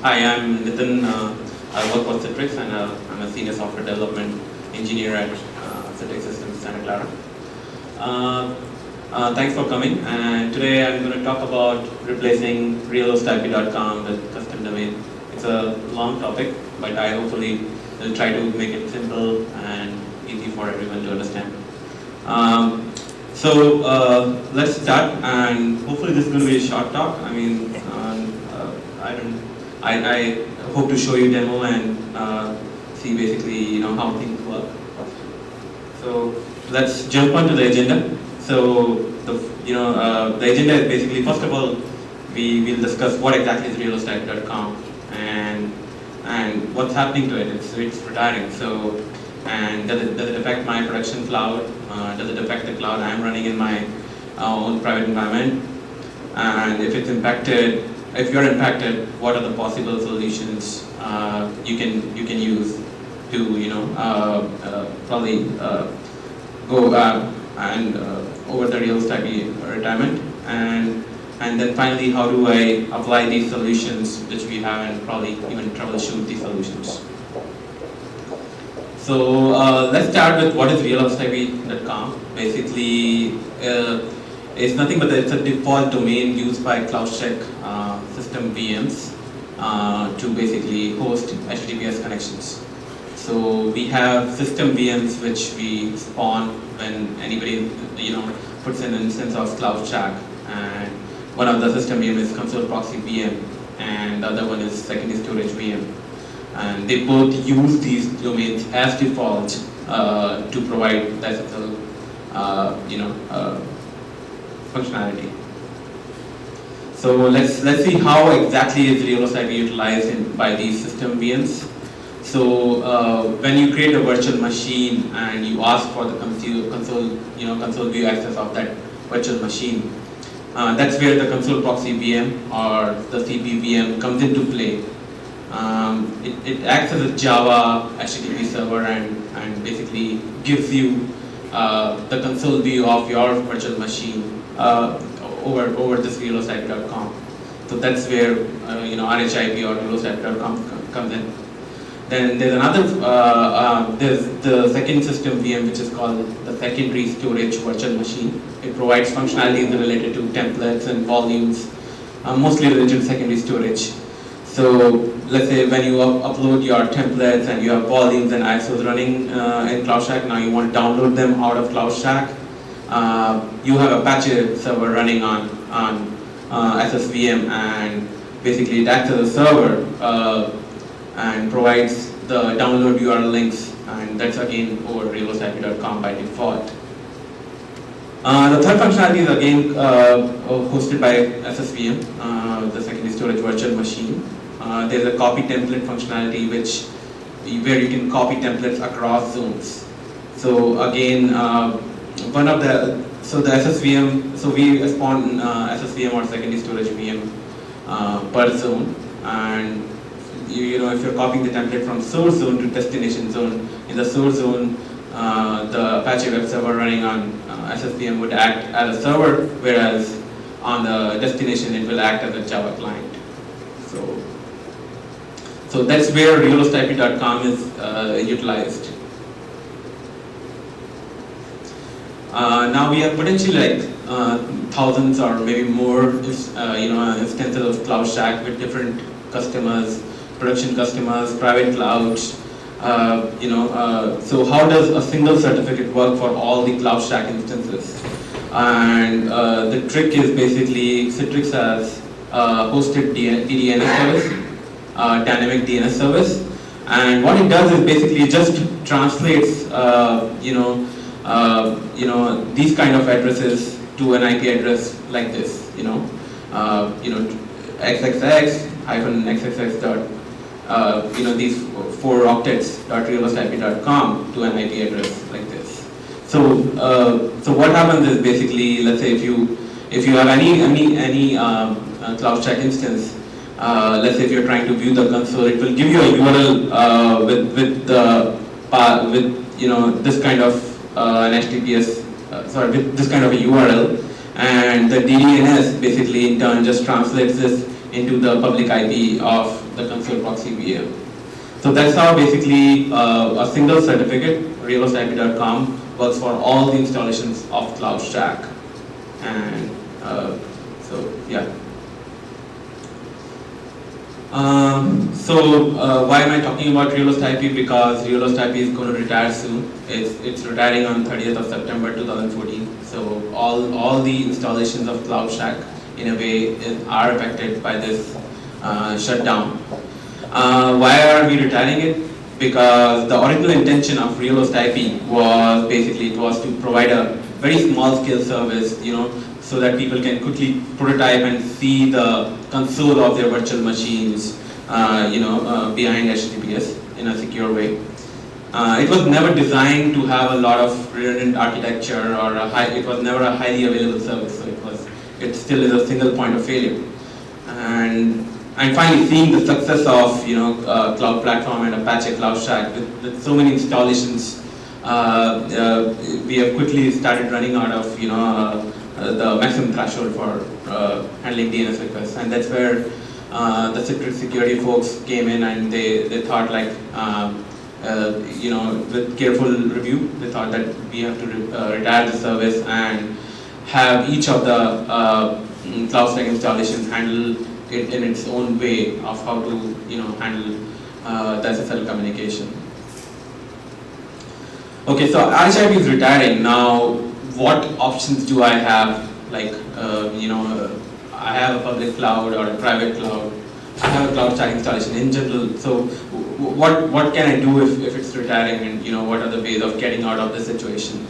Hi, I'm Nitin. I work for Citrix and I'm a senior software development engineer at Citrix Systems Santa Clara. Thanks for coming. And today I'm going to talk about replacing realhostip.com with custom domain. It's a long topic, but I hopefully will try to make it simple and easy for everyone to understand. Let's start, and hopefully this is going to be a short talk. I mean, I hope to show you a demo and see basically how things work. So let's jump onto the agenda. So the agenda is basically, first of all, we will discuss what exactly is realhostip.com and what's happening to it. It's retiring. So, and does it affect my production cloud? Does it affect the cloud I'm running in my own private environment? And if it's impacted, if you're impacted, what are the possible solutions you can use to probably go and over the realhostip retirement, and then finally, how do I apply these solutions which we have and probably even troubleshoot these solutions. So let's start with what is realhostip.com. Basically, it's nothing but it's a default domain used by CloudCheck system VMs to basically host HTTPS connections. So we have system VMs which we spawn when anybody puts in an instance of CloudCheck, and one of the system VM is console proxy VM, and the other one is secondary storage VM. And they both use these domains as default to provide the SSL, functionality. So let's see how exactly is realhostip utilized by these system VMs. So when you create a virtual machine and you ask for the console view access of that virtual machine, that's where the console proxy VM or the CP VM comes into play. It acts as a Java HTTP server and basically gives you the console view of your virtual machine over this realhostip.com. So that's where RHIP or realhostip.com comes in. Then there's another, there's the second system VM, which is called the secondary storage virtual machine. It provides functionalities related to templates and volumes, mostly related to secondary storage. So let's say when you upload your templates and you have volumes and ISOs running in CloudStack, now you want to download them out of CloudStack. You have Apache server running on SSVM, and basically it acts as a server and provides the download URL links, and that's again over realhostip.com by default. The third functionality is again hosted by SSVM, the secondary storage virtual machine. There's a copy template functionality where you can copy templates across zones. So again, the SSVM, so we spawn SSVM or secondary storage VM per zone, and if you're copying the template from source zone to destination zone, in the source zone, the Apache web server running on SSVM would act as a server, whereas on the destination it will act as a Java client. So that's where realhostip.com is utilized. Now we have potentially thousands or maybe more instances of CloudStack with different customers, production customers, private clouds. So how does a single certificate work for all the CloudStack instances? And the trick is basically Citrix has hosted DDNS service, dynamic DNS service, and what it does is basically just translates these kind of addresses to an IP address like this, xxx-xxx dot these 4 octets .realhostip.com to an IP address like this. So what happens is basically, let's say if you have any CloudStack instance, let's say if you're trying to view the console, it will give you a URL with this kind of an HTTPS, with this kind of a URL, and the DDNS basically in turn just translates this into the public IP of the console proxy VM. So that's how basically a single certificate, realhostip.com, works for all the installations of CloudStack. And so yeah. Why am I talking about Realhost IP? Because Realhost IP is going to retire soon. It's retiring on 30th of September 2014. So all the installations of CloudStack in a way are affected by this shutdown. Why are we retiring it? Because the original intention of Realhost IP was basically to provide a very small scale service, so that people can quickly prototype and see the console of their virtual machines, behind HTTPS in a secure way. It was never designed to have a lot of redundant architecture, or it was never a highly available service. So it still is a single point of failure. And finally, seeing the success of Cloud Platform and Apache CloudStack with so many installations, we have quickly started running out of the maximum threshold for handling DNS requests, and that's where the security folks came in, and they thought with careful review, they thought that we have to retire the service and have each of the CloudStack installations handle it in its own way of how to handle the SSL communication. Okay, so RHIP is retiring now. What options do I have? I have a public cloud or a private cloud. I have a CloudStack installation in general. So what can I do if it's retiring, and what are the ways of getting out of the situation?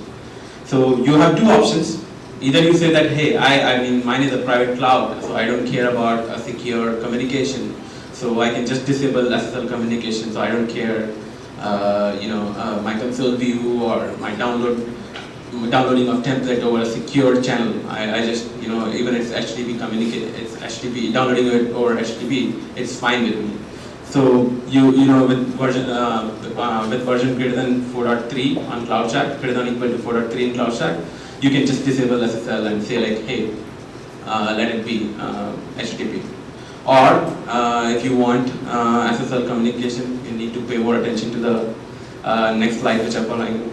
So you have two options. Either you say that, hey, I mean mine is a private cloud, so I don't care about a secure communication. So I can just disable SSL communication, so I don't care my console view or my downloading of template over a secure channel. I just, even if it's HTTP it's HTTP, downloading it over HTTP, it's fine with me. So with version greater than 4.3 on CloudStack, greater than or equal to 4.3 in CloudStack, you can just disable SSL and say like, hey, let it be HTTP. Or if you want SSL communication, you need to pay more attention to the next slide, which are following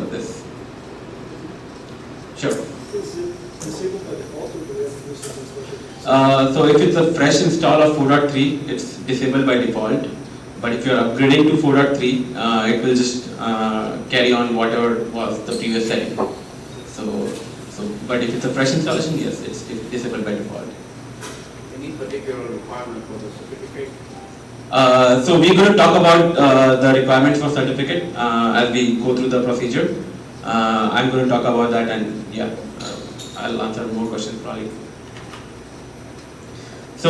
this. Sure. Is it disabled by default, or do we have to do something special? So if it's a fresh install of 4.3, it's disabled by default. But if you're upgrading to 4.3, it will just carry on whatever was the previous setting. But if it's a fresh installation, yes, it's disabled by default. Any particular requirement for the certificate? So we're going to talk about the requirements for certificate as we go through the procedure. I'm going to talk about that, and yeah, I'll answer more questions probably. So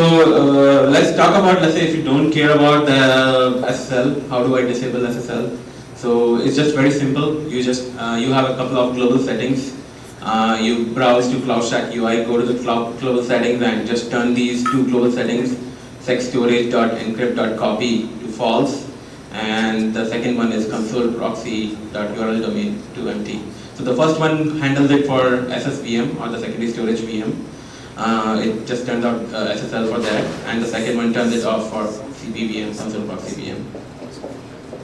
let's talk about, let's say if you don't care about the SSL, how do I disable SSL? So it's just very simple. You just you have a couple of global settings. You browse to CloudStack UI, go to the global settings, and just turn these two global settings, sexstorage.encrypt.copy to false, and the second one is console.proxy.url domain to empty. So the first one handles it for SSVM, or the secondary storage VM. It just turns out SSL for that, and the second one turns it off for CPVM, console proxy VM.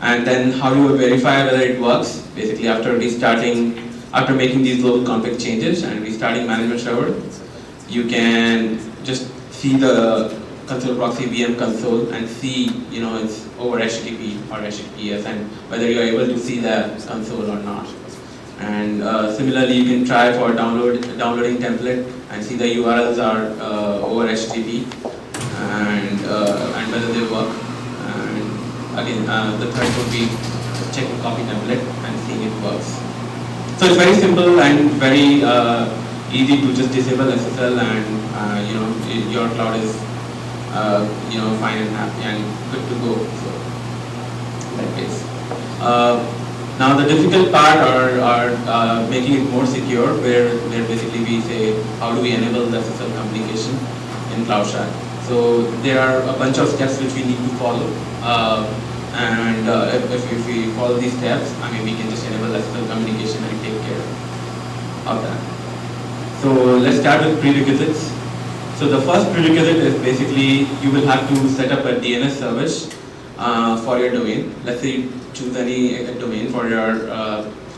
And then how do you verify whether it works? Basically, after making these global config changes and restarting management server, you can just see the console proxy VM console and see, it's over HTTP or HTTPS, and whether you are able to see the console or not. And similarly, you can try for downloading template and see the URLs are over HTTP and whether they work. And again, the third would be checking copy template and seeing it works. So it's very simple and very easy to just disable SSL, and your cloud is fine and happy and good to go. So in that case. Now the difficult part are making it more secure, where basically we say how do we enable the SSL communication in CloudStack. So there are a bunch of steps which we need to follow, and if we follow these steps, we can just enable SSL communication and take care of that. So let's start with prerequisites. So the first prerequisite is basically you will have to set up a DNS service for your domain. Let's say you choose any domain for your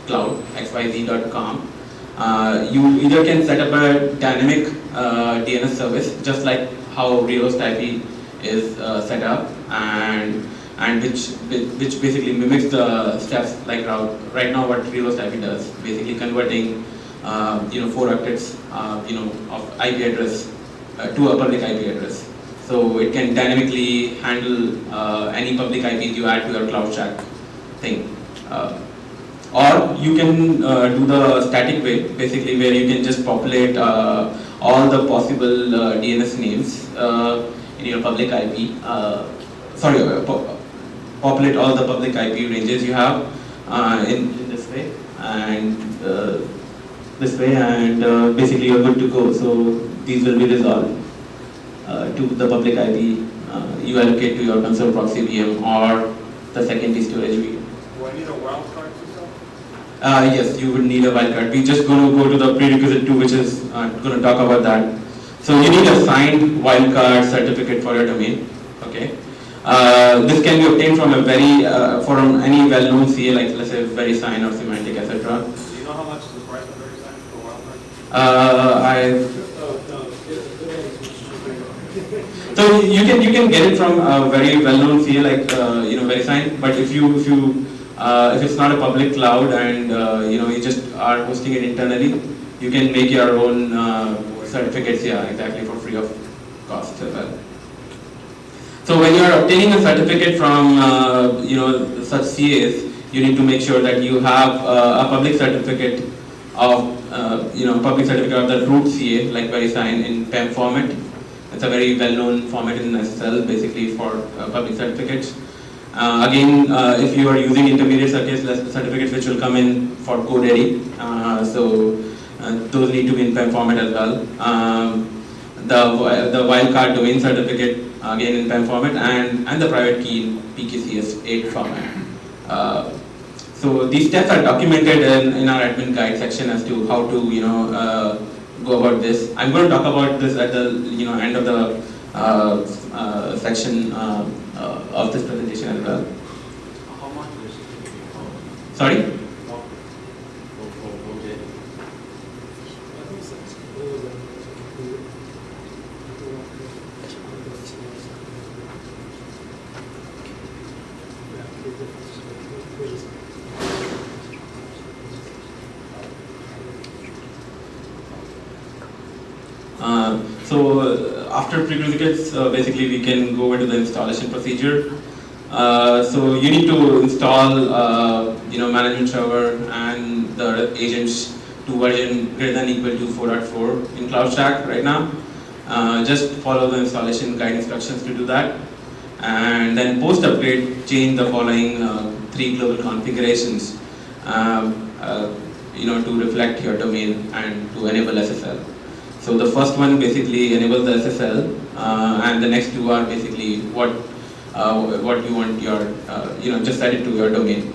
cloud, xyz.com. You either can set up a dynamic DNS service, just like how Rehost IP is set up, and which basically mimics the steps like right now what Rehost IP does, basically converting 4 octets of IP address to a public IP address. So it can dynamically handle any public IPs you add to your CloudStack thing. Or you can do the static way, basically where you can just populate all the possible DNS names in your public IP. Populate all the public IP ranges you have in this way, and basically you're good to go. So these will be resolved to the public IP you allocate to your console proxy VM or the secondary storage VM. Do I need a wildcard system? Yes, you would need a wildcard. We're just going to go to the prerequisite 2, which is going to talk about that. So you need a signed wildcard certificate for your domain. Okay. This can be obtained from from any well-known CA, like let's say VeriSign or Symantec, etc. Do you know how much is the price of VeriSign for wildcard? So you can get it from a very well-known CA like VeriSign, but if it's not a public cloud and you just are hosting it internally, you can make your own certificates, exactly, for free of cost as well. So when you are obtaining a certificate from such CAs, you need to make sure that you have a public certificate of the root CA like VeriSign in PEM format. It's a very well-known format in SSL, basically for public certificates. Again, if you are using intermediate certificates which will come in for GoDaddy, those need to be in PEM format as well. The wildcard domain certificate, again in PEM format, and the private key in PKCS8 format. So these steps are documented in our admin guide section as to how to go about this. I'm going to talk about this at the end of the section of this presentation as well. How much is it? Sorry? After prerequisites, basically we can go into the installation procedure. So you need to install, management server and the agents to version greater than equal to 4.4 in CloudStack right now. Just follow the installation guide instructions to do that, and then post upgrade change the following 3 global configurations, to reflect your domain and to enable SSL. So the first one basically enables the SSL, and the next 2 are basically what you want your, just set it to your domain.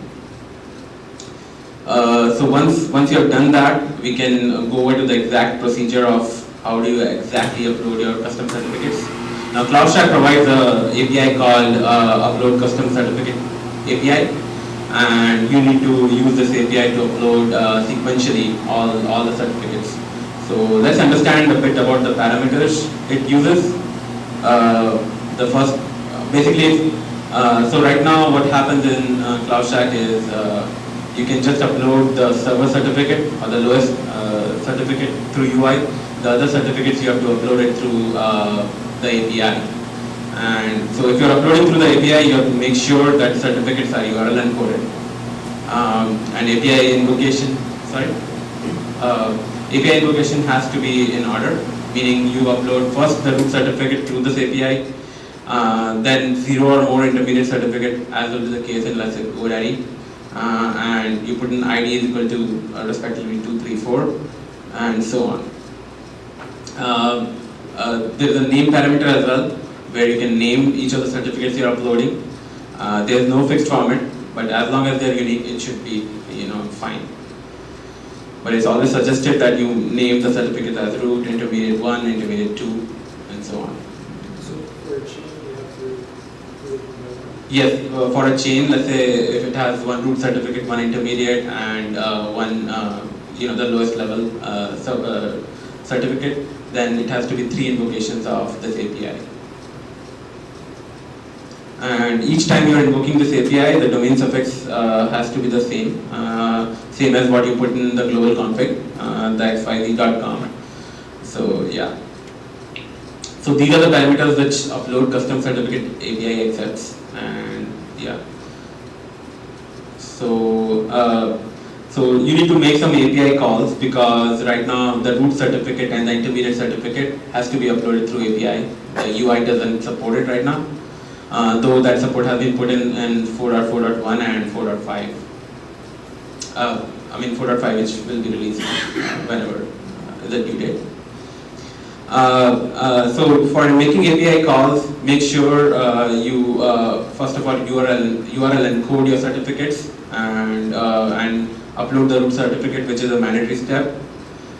So once you have done that, we can go over to the exact procedure of how do you exactly upload your custom certificates. Now CloudStack provides an API called Upload Custom Certificate API, and you need to use this API to upload sequentially all the certificates. So let's understand a bit about the parameters it uses. The first, so right now what happens in CloudStack is you can just upload the server certificate or the lowest certificate through UI. The other certificates you have to upload it through the API. And so if you're uploading through the API, you have to make sure that certificates are URL encoded. And API invocation, API invocation has to be in order, meaning you upload first the root certificate through this API, then 0 or more intermediate certificate, as will be the case in, let's say, GoDaddy, and you put an ID is equal to respectively 2, 3, 4, and so on. There's a name parameter as well, where you can name each of the certificates you're uploading. There's no fixed format, but as long as they're unique, it should be, fine. But it's always suggested that you name the certificate as root, intermediate 1, intermediate 2, so on. So for a chain, you have to do it manually? Yes, for a chain, let's say if it has one root certificate, one intermediate, and one the lowest level certificate, then it has to be 3 invocations of this API. And each time you are invoking this API, the domain suffix has to be the same as what you put in the global config, the xyz.com. So yeah. So these are the parameters which upload custom certificate API accepts, and yeah. So you need to make some API calls, because right now the root certificate and the intermediate certificate has to be uploaded through API. The UI doesn't support it right now, though that support has been put in 4.4.1 and 4.5. 4.5, which will be released whenever the due date. So for making API calls, make sure you first of all URL encode your certificates and upload the root certificate, which is a mandatory step.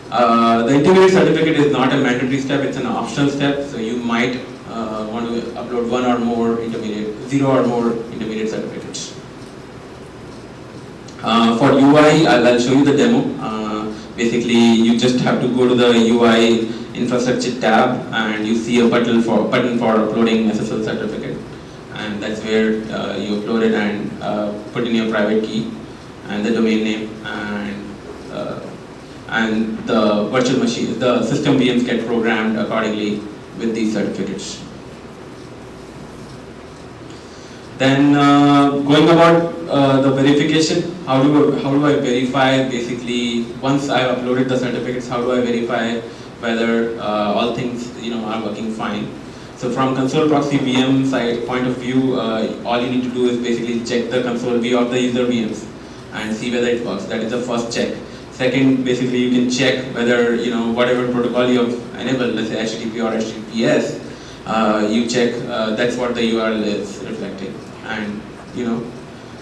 The intermediate certificate is not a mandatory step; it's an optional step. So you might want to upload 0 or more intermediate certificates. For UI, I'll show you the demo. Basically, you just have to go to the UI infrastructure tab, and you see a button for uploading SSL certificate, and that's where you upload it and put in your private key and the domain name, and the virtual machine, the system VMs get programmed accordingly with these certificates. Then going about the verification, how do I verify? Basically, once I have uploaded the certificates, how do I verify whether all things are working fine? So from console proxy VM side point of view, all you need to do is basically check the console view of the user VMs and see whether it works. That is the first check. Second, basically you can check whether whatever protocol you have enabled, let's say HTTP or HTTPS, you check that's what the URL is reflecting, and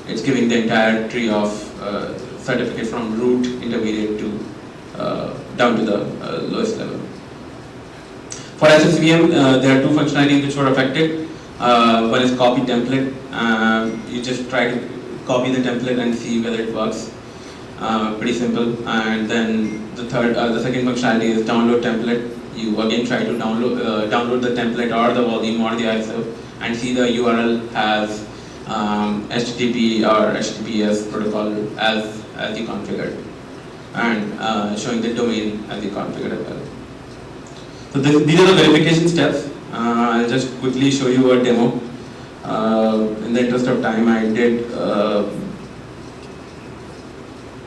it's giving the entire tree of certificate from root, intermediate to down to the lowest level. For SSVM, there are 2 functionalities which were affected. One is copy template. You just try to copy the template and see whether it works. Pretty simple. And then the second functionality is download template. You again try to download the template or the volume or the ISO and see the URL has HTTP or HTTPS protocol as you configured, and showing the domain as you configured as well. So these are the verification steps. I'll just quickly show you a demo. In the interest of time, I did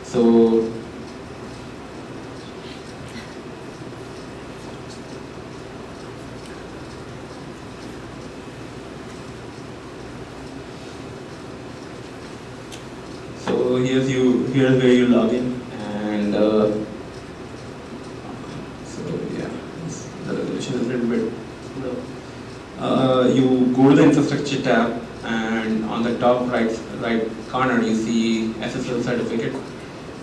so. So here's where you log in, and so yeah, the resolution is a little bit low. You go to the infrastructure tab, and on the top right corner you see SSL certificate,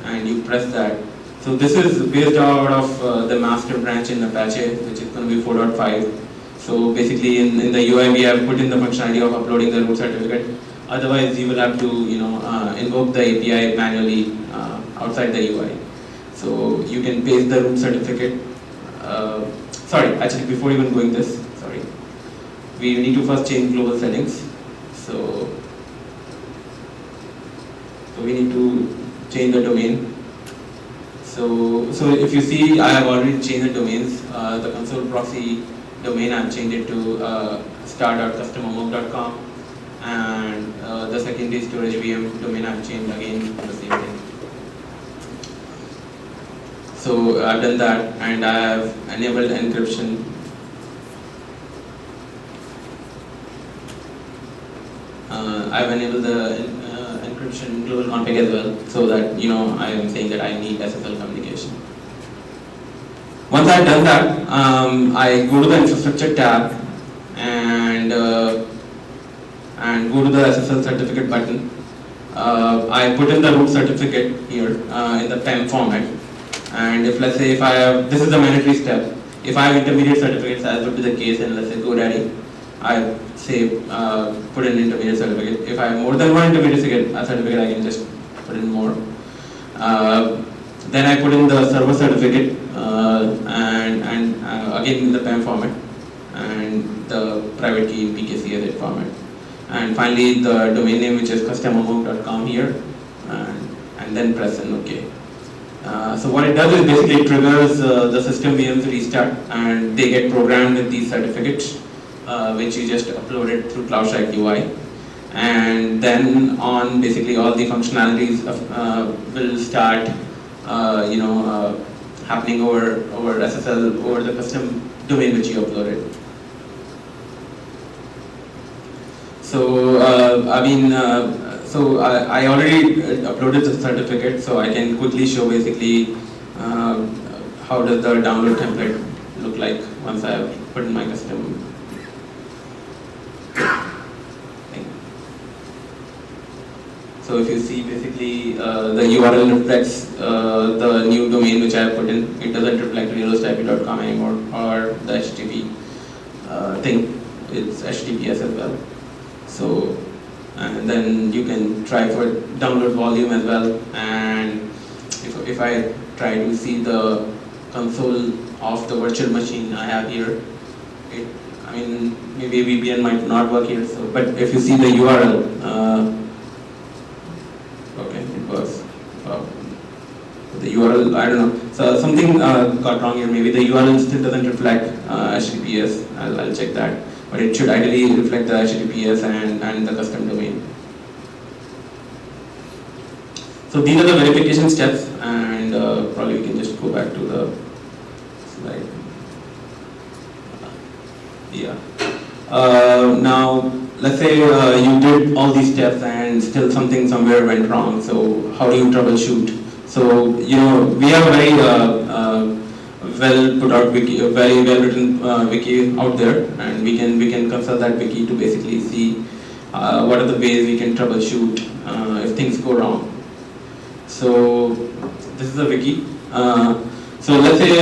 and you press that. So this is based out of the master branch in Apache, which is going to be 4.5. So basically in the UI we have put in the functionality of uploading the root certificate. Otherwise, you will have to, invoke the API manually outside the UI. So you can paste the root certificate. Actually, before even going this, we need to first change global settings. So we need to change the domain. So if you see, I have already changed the domains. The console proxy domain, I've changed it to star.customhomework.com. And the secondary storage VM domain I've changed again the same thing. So I've done that, and I have enabled encryption. I've enabled the encryption global config as well, so that I am saying that I need SSL communication. Once I've done that, I go to the infrastructure tab and go to the SSL certificate button. I put in the root certificate here in the PEM format, and if let's say if I have, this is the mandatory step. if I have intermediate certificates, as would be the case in, let's say, GoDaddy, I say put in intermediate certificate. If I have more than one intermediate certificate, I can just put in more. Then I put in the server certificate and again in the PEM format, and the private key in PKCSH format. And finally the domain name, which is customermove.com here, and then press and OK. So what it does is basically it triggers the system VMs restart, and they get programmed with these certificates, which you just uploaded through CloudStrike UI. And then on basically all the functionalities will start happening over SSL, over the custom domain which you uploaded. So I already uploaded the certificate, so I can quickly show basically how does the download template look like once I have put in my custom thing. So if you see basically the URL reflects the new domain which I have put in. It doesn't reflect realhostip.com anymore, or the HTTP thing. It's HTTPS as well. So, and then you can try for download volume as well. And if I try to see the console of the virtual machine I have here, maybe VPN might not work here. So, but if you see the URL, okay, it works. The URL, I don't know. So something got wrong here. Maybe the URL still doesn't reflect HTTPS. I'll check that. But it should ideally reflect the HTTPS and the custom domain. So these are the verification steps, and probably we can just go back to the slide. Yeah. Now, let's say you did all these steps and still something somewhere went wrong. So how do you troubleshoot? So we have a very well put out wiki, a very well written wiki out there, and we can consult that wiki to basically see what are the ways we can troubleshoot if things go wrong. So this is the wiki. So let's say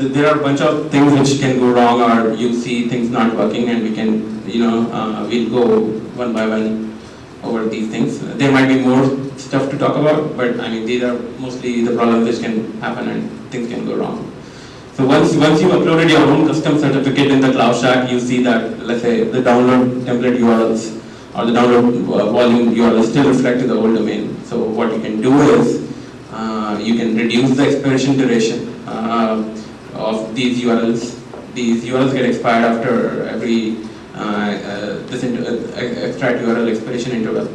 there are a bunch of things which can go wrong, or you see things not working, and we can we'll go one by one over these things. There might be more stuff to talk about, but these are mostly the problems which can happen and things can go wrong. So once you uploaded your own custom certificate in the CloudStrike, you see that, let's say, the download template URLs or the download volume URLs still reflect the old domain. So what you can do is you can reduce the expiration duration of these URLs. These URLs get expired after every extract URL expiration interval.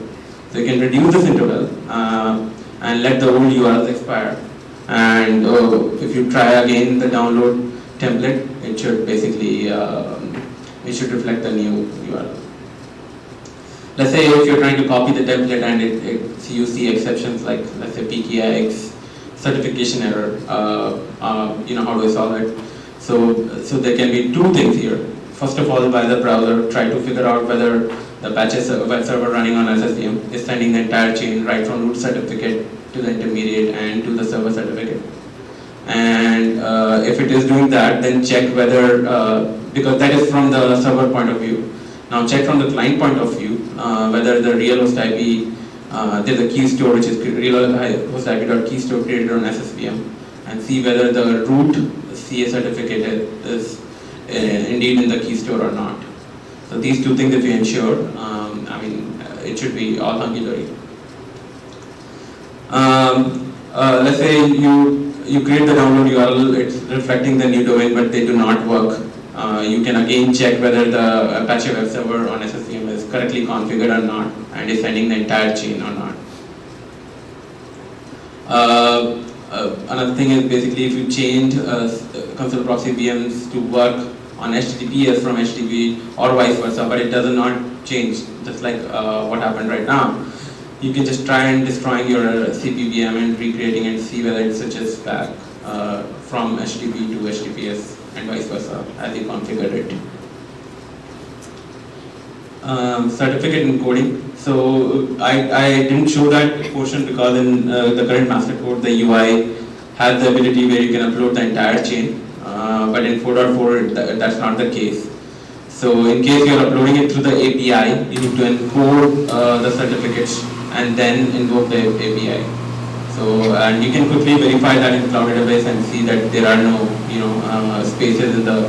So you can reduce this interval and let the old URLs expire. And if you try again the download template, it should basically reflect the new URL. Let's say if you're trying to copy the template and you see exceptions like, let's say, PKIX certification error, how do I solve it? So there can be two things here. First of all, by the browser, try to figure out whether the Apache web server running on SSVM is sending the entire chain right from root certificate to the intermediate and to the server certificate. And if it is doing that, then check whether, because that is from the server point of view. Now check from the client point of view whether the real host IP, there's a key store which is realhostip.keystore created on SSVM, and see whether the root CA certificate is indeed in the key store or not. So these two things if you ensure, it should be all hunky-dory. Let's say you create the download URL, it's reflecting the new domain, but they do not work. You can again check whether the Apache web server on SSVM is correctly configured or not, and is sending the entire chain or not. Another thing is basically if you change console proxy VMs to work on HTTPS from HTTP or vice versa, but it does not change, just like what happened right now. You can just try and destroying your CPVM and recreating and see whether it switches back from HTTP to HTTPS and vice versa as you configured it. Certificate encoding. So I didn't show that portion because in the current master code, the UI has the ability where you can upload the entire chain. but in 4.4 that's not the case. So in case you're uploading it through the API, you need to encode the certificates and then invoke the API. So, and you can quickly verify that in Cloud Database and see that there are no, spaces in the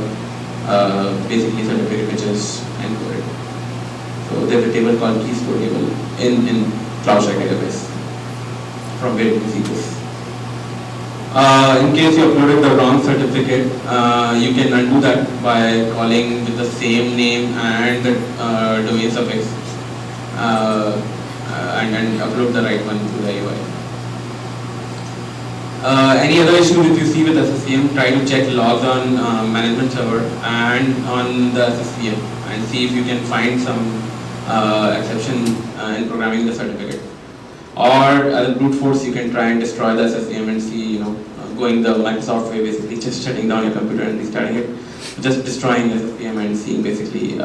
basically certificate which is encoded. So there's a table called key store table in CloudStack Database from where you can see this. In case you uploaded the wrong certificate, you can undo that by calling with the same name and the domain suffix and upload the right one to the UI. Any other issue that you see with SSCM, try to check logs on management server and on the SSCM and see if you can find some exception in programming the certificate. Or as a brute force, you can try and destroy the SSCM and see, going the Microsoft way, basically just shutting down your computer and restarting it, just destroying SSCM and seeing basically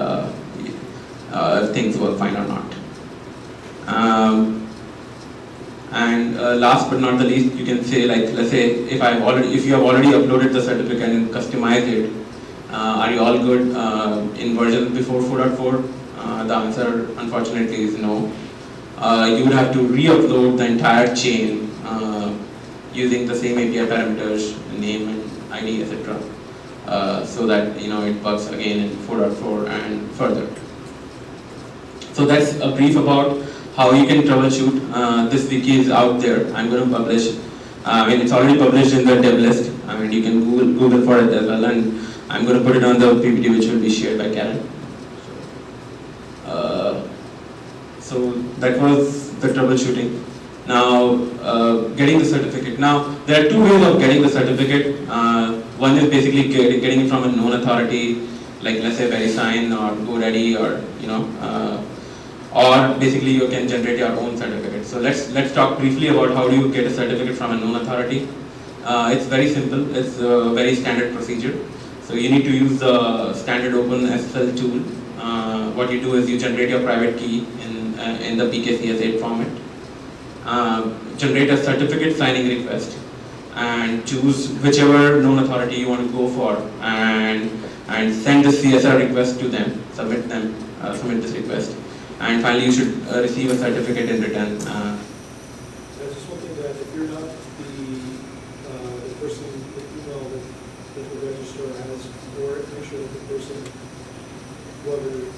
things work fine or not. And last but not the least, you can say, like, let's say if you have already uploaded the certificate and customized it, are you all good in versions before 4.4? The answer, unfortunately, is no. You would have to re-upload the entire chain using the same API parameters, name and ID, etc. So that it works again in 4.4 and further. So that's a brief about how you can troubleshoot. This wiki is out there. I'm going to publish. It's already published in the dev list. You can Google for it as well, and I'm going to put it on the PPT, which will be shared by Karen. So that was the troubleshooting. Now, getting the certificate. Now, there are two ways of getting the certificate. One is basically getting it from a known authority, like let's say VeriSign or GoDaddy, or basically you can generate your own certificate. So let's talk briefly about how do you get a certificate from a known authority. It's very simple. It's a very standard procedure. So you need to use the standard OpenSSL tool. What you do is you generate your private key in the PKCS8 format. Generate a certificate signing request and choose whichever known authority you want to go for and send the CSR request to them, submit this request, and finally you should receive a certificate in return. There's just one thing that if you're not the person, the email that the registrar has, or make sure that the person, whoever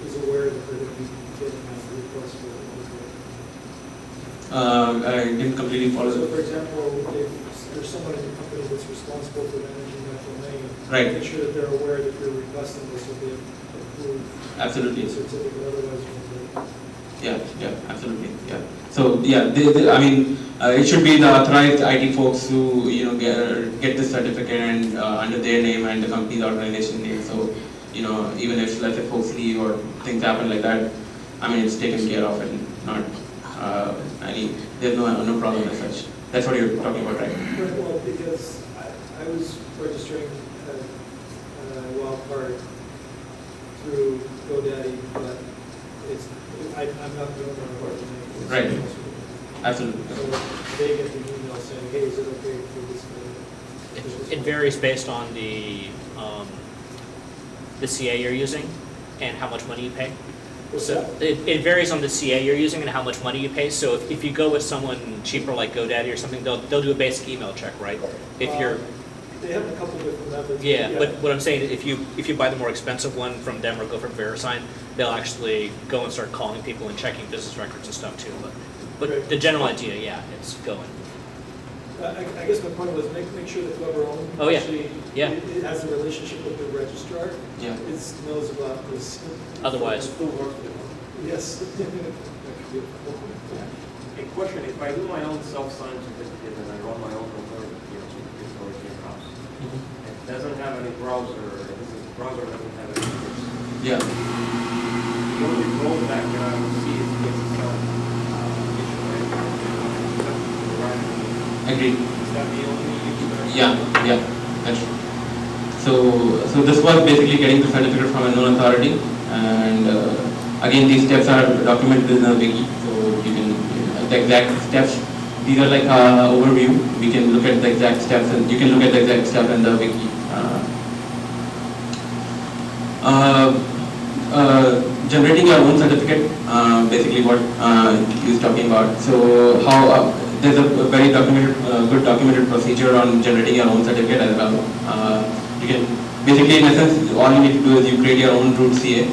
is aware that they're going to be getting a request for it. I didn't completely follow. So, for example, if there's someone in the company that's responsible for managing that domain, Right. make sure that they're aware that you're requesting this will be approved. Absolutely. The certificate, otherwise you won't get it. Yeah, absolutely, yeah. So yeah, it should be the authorized IT folks who get this certificate and under their name and the company's organization name. So even if let's say folks leave or things happen like that, it's taken care of and not there's no problem as such. That's what you're talking about, right? Well, because I was registering Wildcard through GoDaddy, but I'm not the owner of the name. Right. Absolutely. So they get the email saying, hey, is it okay for this? It varies based on the CA you're using and how much money you pay. What's So that? it varies on the CA you're using and how much money you pay. So if you go with someone cheaper like GoDaddy or something, they'll do a basic email check, right? If you're They have a couple different methods. yeah, but what I'm saying is if you buy the more expensive one from them or go from VeriSign, they'll actually go and start calling people and checking business records and stuff too. But Right. the general idea, yeah, it's going. I guess my point was make sure that whoever owns Oh, yeah. actually Yeah. it has a relationship with the registrar. Yeah. Knows about this. Otherwise, Still works with them. Yes. A question, if I do my own self-signed certificate and I run my own certificate storage in your house, it doesn't have any browser, the browser doesn't have any features. Yeah. The only rollback that I would see is the SSL issue, right? Agreed. Is that the only issue there? Yeah, that's true. So this was basically getting the certificate from a known authority, and again these steps are documented in the wiki, so you can the exact steps these are like overview. We can look at the exact steps, and you can look at the exact step in the wiki. Generating your own certificate, basically what he is talking about. So how there's a very documented, good documented procedure on generating your own certificate as well. You can basically, in essence, all you need to do is you create your own root CA,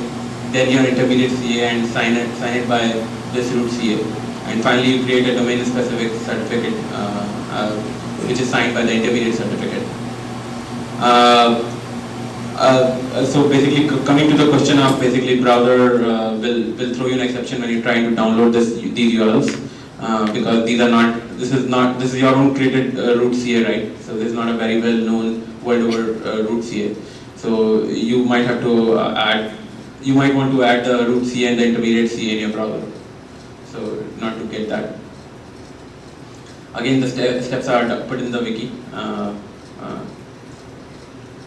then your intermediate CA, and sign it by this root CA, and finally you create a domain specific certificate, which is signed by the intermediate certificate. So basically, coming to the question of basically browser will throw you an exception when you're trying to download these URLs, because this is your own created root CA, right? So this is not a very well known world over root CA. So you might have to want to add the root CA and the intermediate CA in your browser. So not to get that. Again, the steps are put in the wiki.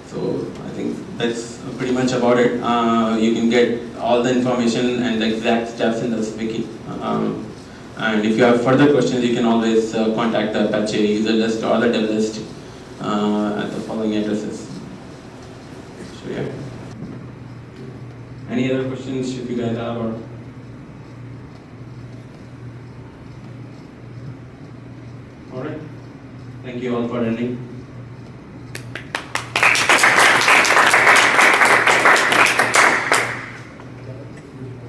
So I think that's pretty much about it. You can get all the information and the exact steps in this wiki. And if you have further questions, you can always contact the Apache user list or the dev list at the following addresses. So yeah. Any other questions if you guys have, or? All right. Thank you all for attending.